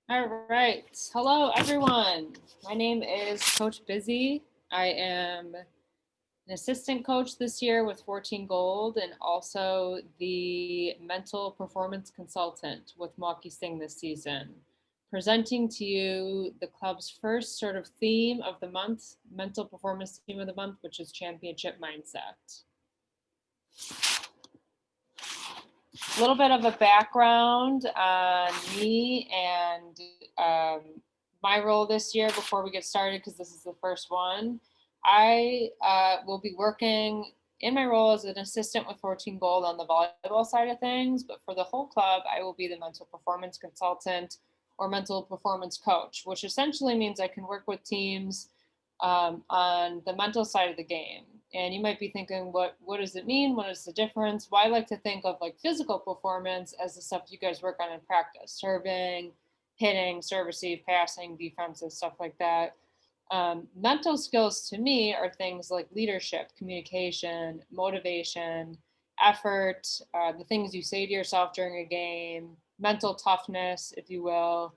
All right. Hello, everyone. My name is Coach Busy. I am an assistant coach this year with 14 Gold and also the mental performance consultant with Milwaukee Sting this season. Presenting to you the club's first sort of theme of the month, mental performance theme of the month, which is championship mindset. A little bit of a background on me and my role this year before we get started, because this is the first one. I will be working in my role as an assistant with 14 Gold on the volleyball side of things, but for the whole club, I will be the mental performance consultant or mental performance coach, which essentially means I can work with teams on the mental side of the game. And you might be thinking, what does it mean? What is the difference? Well, I like to think of like physical performance as the stuff you guys work on in practice: serving, hitting, serve, receive, passing, defensive, stuff like that. Mental skills to me are things like leadership, communication, motivation, effort, the things you say to yourself during a game, mental toughness, if you will,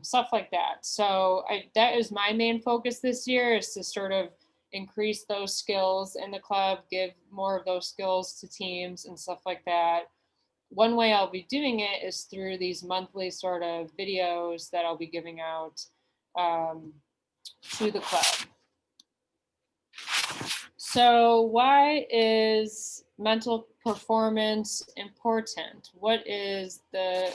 stuff like that. So that is my main focus this year, is to sort of increase those skills in the club, give more of those skills to teams and stuff like that. One way I'll be doing it is through these monthly sort of videos that I'll be giving out um, to the club. So, why is mental performance important? What is the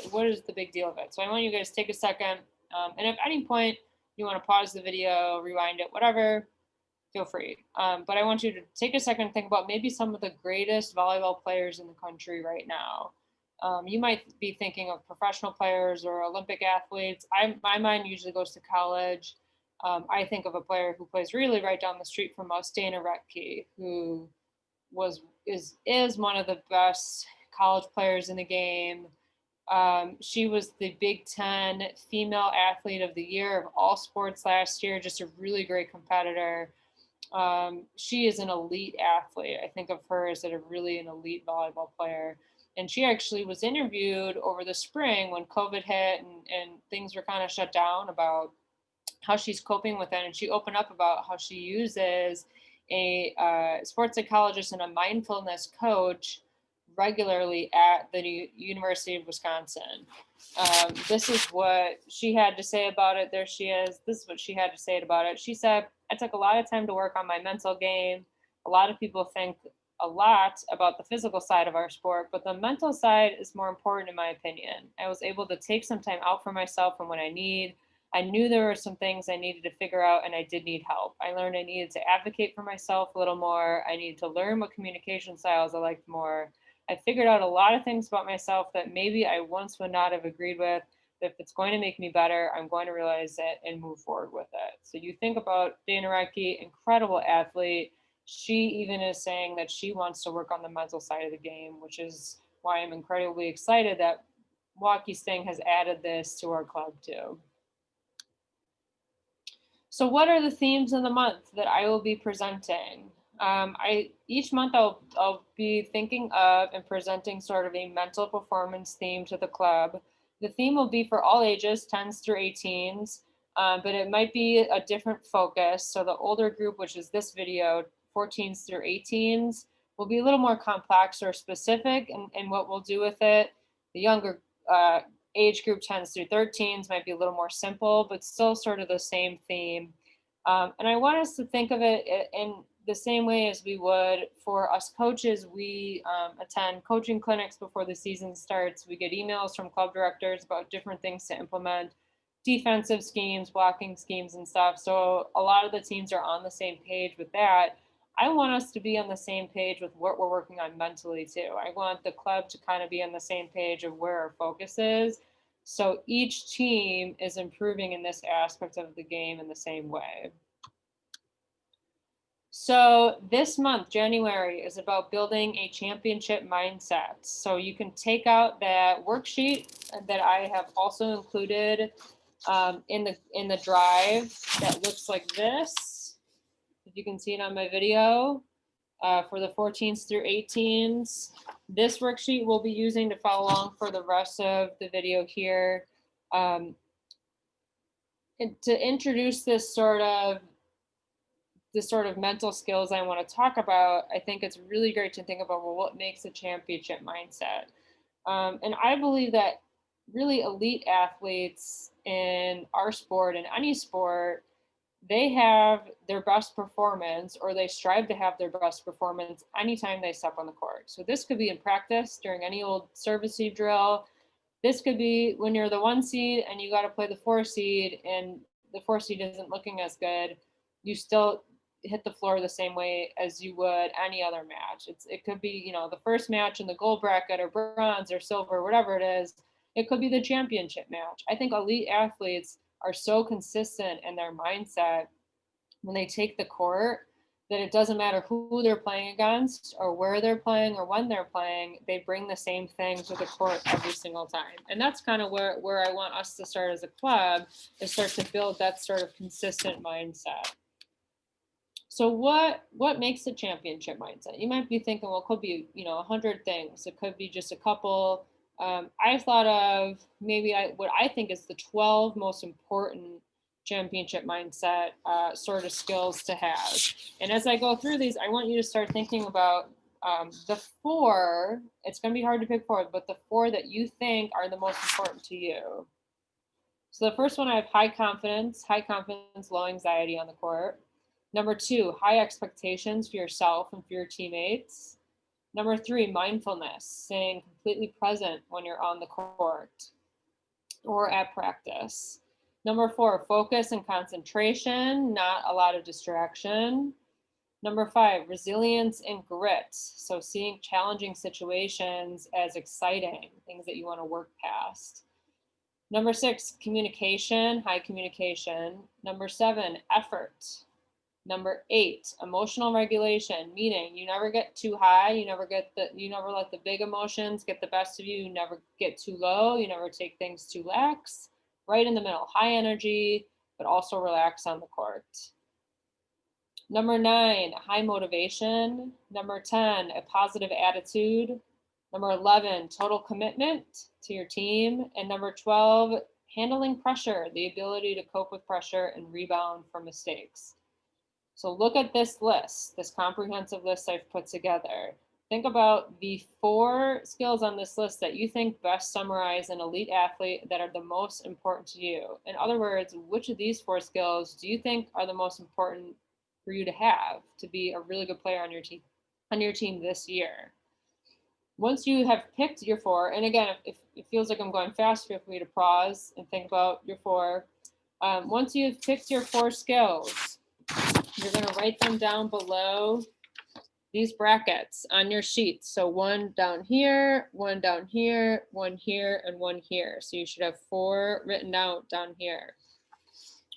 big deal of it? So, I want you guys to take a second, and if at any point you want to pause the video, rewind it, whatever, feel free. But I want you to take a second and think about maybe some of the greatest volleyball players in the country right now. You might be thinking of professional players or Olympic athletes. My mind usually goes to college. I think of a player who plays really right down the street from us, Dana Retke, who is one of the best college players in the game. She was the Big Ten Female Athlete of the Year of all sports last year, just a really great competitor. She is an elite athlete. I think of her as an elite volleyball player. And she actually was interviewed over the spring when COVID hit and things were kind of shut down, about how she's coping with it. And she opened up about how she uses a sports psychologist and a mindfulness coach regularly at the University of Wisconsin. This is what she had to say about it. There she is. This is what she had to say about it. She said, I took a lot of time to work on my mental game. A lot of people think a lot about the physical side of our sport, but the mental side is more important in my opinion. I was able to take some time out for myself and when I knew there were some things I needed to figure out, and I did need help. I learned I needed to advocate for myself a little more. I needed to learn what communication styles I liked more. I figured out a lot of things about myself that maybe I once would not have agreed with. If it's going to make me better, I'm going to realize it and move forward with it. So you think about Dana Rettke, incredible athlete. She even is saying that she wants to work on the mental side of the game, which is why I'm incredibly excited that Milwaukee Sting has added this to our club too. So, what are the themes of the month that I will be presenting? I each month I'll be thinking of and presenting sort of a mental performance theme to the club. The theme will be for all ages, 10s through 18s, but it might be a different focus. So the older group, which is this video, 14s through 18s, will be a little more complex or specific in what we'll do with it. The younger age group, 10s through 13s, might be a little more simple, but still sort of the same theme. And I want us to think of it in the same way as we would for us coaches. We attend coaching clinics before the season starts. We get emails from club directors about different things to implement, defensive schemes, blocking schemes, and stuff. So a lot of the teams are on the same page with that. I want us to be on the same page with what we're working on mentally too. I want the club to kind of be on the same page of where our focus is. So each team is improving in this aspect of the game in the same way. So this month, January, is about building a championship mindset. So you can take out that worksheet that I have also included in the drive that looks like this. If you can see it on my video, for the 14s through 18s. This worksheet we'll be using to follow along for the rest of the video here. to introduce this sort of mental skills I want to talk about, I think it's really great to think about, well, what makes a championship mindset? And I believe that really elite athletes in our sport, in any sport, they have their best performance, or they strive to have their best performance anytime they step on the court. So this could be in practice during any old service receive drill. This could be when you're the 1 seed and you got to play the 4 seed, and the 4 seed isn't looking as good. You still hit the floor the same way as you would any other match. It could be, the first match in the gold bracket or bronze or silver, whatever it is. It could be the championship match. I think elite athletes are so consistent in their mindset when they take the court that it doesn't matter who they're playing against or where they're playing or when they're playing, they bring the same thing to the court every single time. And that's kind of where I want us to start as a club, is start to build that sort of consistent mindset. So what makes a championship mindset? You might be thinking, well, it could be 100 things. It could be just a couple. I thought of maybe what I think is the 12 most important championship mindset sort of skills to have. And as I go through these, I want you to start thinking about the 4. It's going to be hard to pick 4, but the 4 that you think are the most important to you. So the first one, I have high confidence, low anxiety on the court. Number 2, high expectations for yourself and for your teammates. Number 3, mindfulness, staying completely present when you're on the court or at practice. Number 4, focus and concentration, not a lot of distraction. Number 5, resilience and grit. So seeing challenging situations as exciting, things that you want to work past. Number 6, communication, high communication. Number 7, effort. Number 8, emotional regulation, meaning you never get too high, you never let the big emotions get the best of you, you never get too low, you never take things too lax. Right in the middle, high energy, but also relax on the court. Number 9, high motivation. Number 10, a positive attitude. Number 11, total commitment to your team. And number 12, handling pressure, the ability to cope with pressure and rebound from mistakes. So look at this list, this comprehensive list I've put together. Think about the 4 skills on this list that you think best summarize an elite athlete, that are the most important to you. In other words, which of these 4 skills do you think are the most important for you to have to be a really good player on your team this year? Once you have picked your 4, and again, if it feels like I'm going fast, feel free to pause and think about your 4. Once you've picked your 4 skills, you're going to write them down below these brackets on your sheet. So 1 down here, 1 down here, 1 here, and 1 here. So you should have 4 written out down here.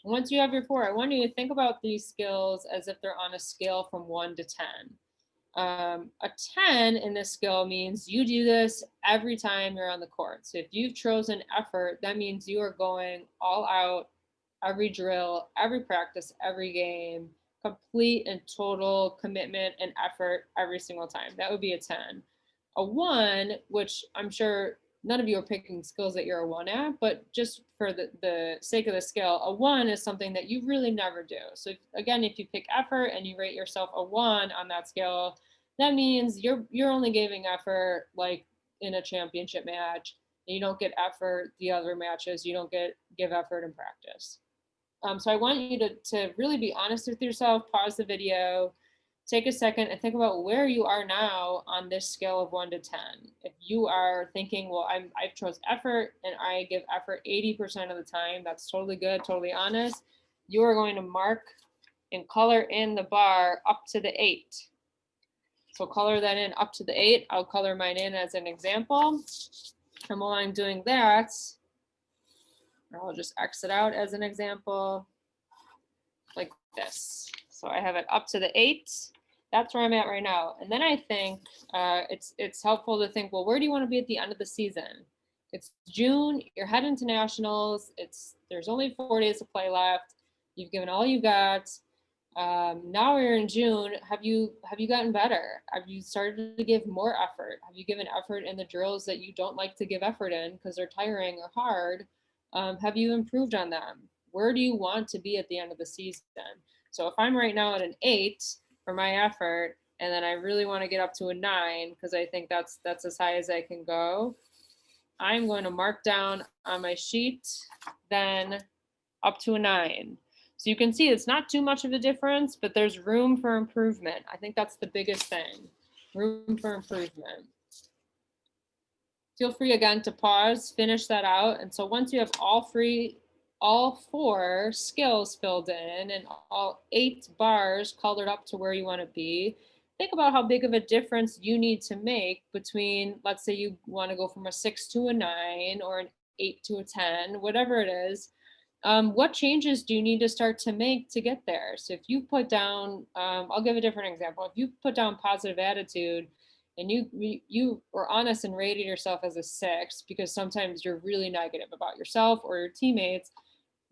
Once you have your 4, I want you to think about these skills as if they're on a scale from 1 to 10. A 10 in this skill means you do this every time you're on the court. So if you've chosen effort, that means you are going all out every drill, every practice, every game, complete and total commitment and effort every single time. That would be a 10. A 1, which I'm sure none of you are picking skills that you're a 1 at, but just for the sake of the skill, a 1 is something that you really never do. So again, if you pick effort and you rate yourself a 1 on that scale, that means you're only giving effort like in a championship match. And you don't get effort the other matches. You don't give effort in practice. So I want you to really be honest with yourself, pause the video, take a second and think about where you are now on this scale of 1 to 10. If you are thinking, well, I've chose effort and I give effort 80% of the time, that's totally good, totally honest. You are going to mark and color in the bar up to the 8. So color that in up to the 8. I'll color mine in as an example. And while I'm doing that, I'll just exit out as an example, like this. So I have it up to the 8. That's where I'm at right now. And then I think it's helpful to think, well, where do you want to be at the end of the season? It's June, you're heading to nationals. There's only 4 days to play left. You've given all you got. Now we're in June. Have you gotten better? Have you started to give more effort? Have you given effort in the drills that you don't like to give effort in because they're tiring or hard? Have you improved on them? Where do you want to be at the end of the season? So if I'm right now at an 8 for my effort, and then I really want to get up to a 9 because I think that's as high as I can go, I'm going to mark down on my sheet then up to a 9. So you can see it's not too much of a difference, but there's room for improvement. I think that's the biggest thing, room for improvement. Feel free again to pause, finish that out. And so once you have all 4 skills filled in and all 8 bars colored up to where you want to be, think about how big of a difference you need to make between, let's say you want to go from a 6 to a 9 or an 8 to a 10, whatever it is. What changes do you need to start to make to get there? So if you put down, I'll give a different example. If you put down positive attitude and you were honest and rated yourself as a 6 because sometimes you're really negative about yourself or your teammates,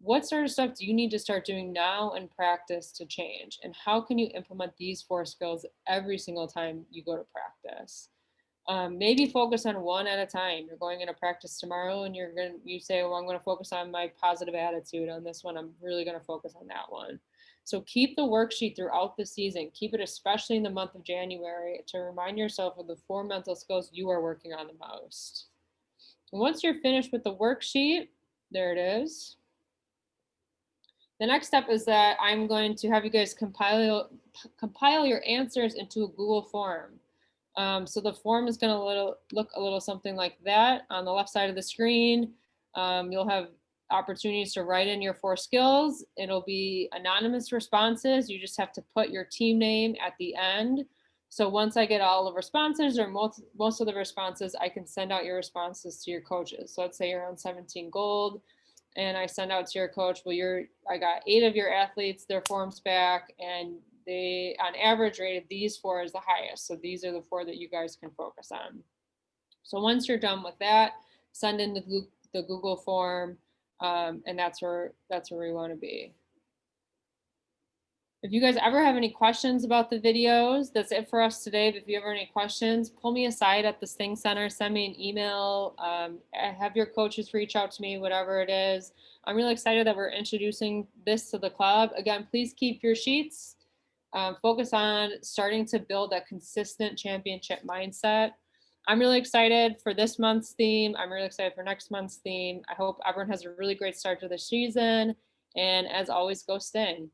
what sort of stuff do you need to start doing now in practice to change? And how can you implement these 4 skills every single time you go to practice? Maybe focus on one at a time. You're going into practice tomorrow and you say, well, I'm going to focus on my positive attitude on this one. I'm really going to focus on that one. So keep the worksheet throughout the season. Keep it especially in the month of January to remind yourself of the 4 mental skills you are working on the most. And once you're finished with the worksheet, there it is. The next step is that I'm going to have you guys compile your answers into a Google form. So the form is going to look a little something like that. On the left side of the screen, you'll have opportunities to write in your 4 skills. It'll be anonymous responses. You just have to put your team name at the end. So once I get all the responses or most of the responses, I can send out your responses to your coaches. So let's say you're on 17 gold and I send out to your coach, well, I got 8 of your athletes, their forms back, and they on average rated these 4 as the highest. So these are the 4 that you guys can focus on. So once you're done with that, send in the Google form, and that's where we want to be. If you guys ever have any questions about the videos, that's it for us today. But if you ever have any questions, pull me aside at the Sting Center, send me an email, have your coaches reach out to me, whatever it is. I'm really excited that we're introducing this to the club. Again, please keep your sheets. Focus on starting to build a consistent championship mindset. I'm really excited for this month's theme. I'm really excited for next month's theme. I hope everyone has a really great start to the season. And as always, go Sting.